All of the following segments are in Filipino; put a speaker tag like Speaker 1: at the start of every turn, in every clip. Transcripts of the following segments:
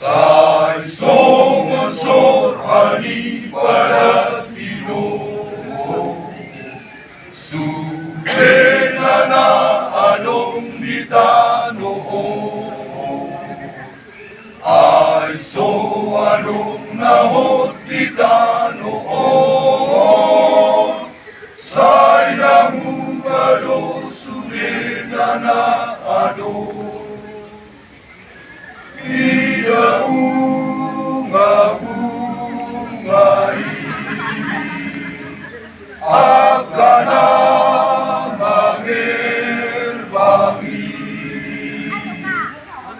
Speaker 1: Sa isong masor haliparat Ginoo, sugena na anong bitanoo, ay so anong nahot bitanoo, sayang umalo sugena na ano. Iya bunga-bungai akana mangerbangi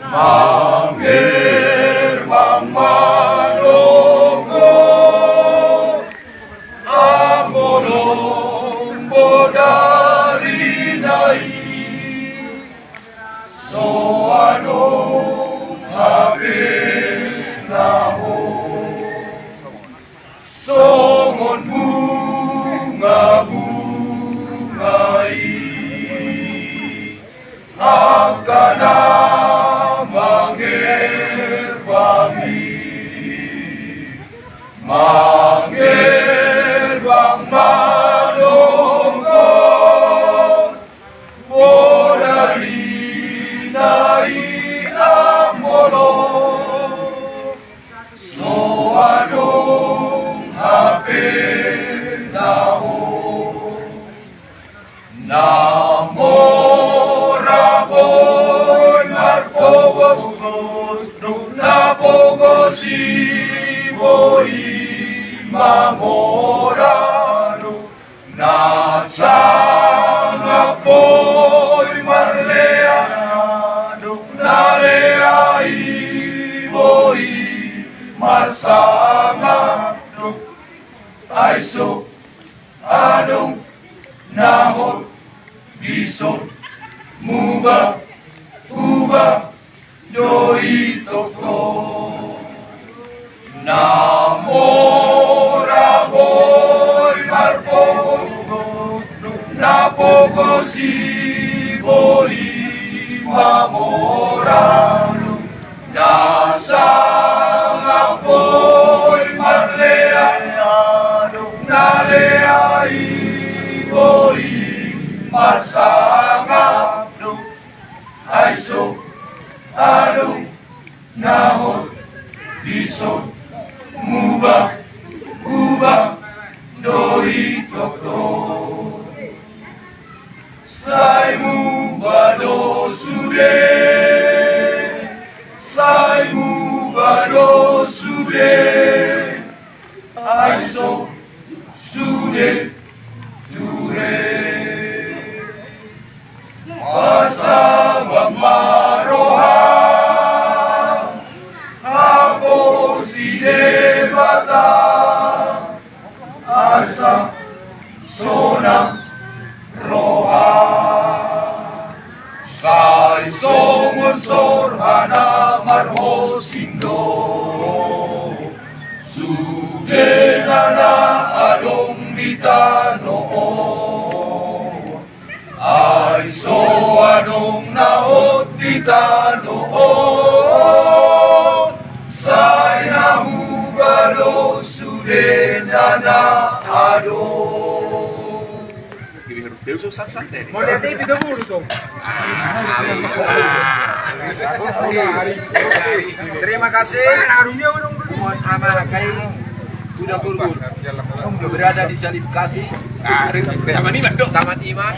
Speaker 1: mangerbang malogo amolong bodari nai so ano naho songon bunga-bungai akana mangerbangi mangerbang malogo bodari nai amolo Namoraboy marpogos napogos iboy mamorano nasangapoy marleano nalea iboy marsangano ay so anong nahot bisot muba uba doi toko namoraboy marpogos napogos iboy mamorano nasangapoy marleano nalea iboy masangapno ay so anong nahot bisot muba uba doi toko say muba do sude say muba do sude ay so sude dure Pasabang marohang ako si Debata asa sonang roha sa isong unsor hana marho sindo sugena na anong bitanoo ay so anong naot bitanoo say nahubalo sudena na ado.
Speaker 2: Mulai dari video dulu dong. Terima kasih. Sudah turun. Sudah berada di Salib Kasih. Taman Iman.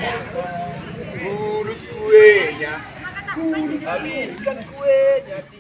Speaker 2: Urut kuenya. Habiskan kuenya.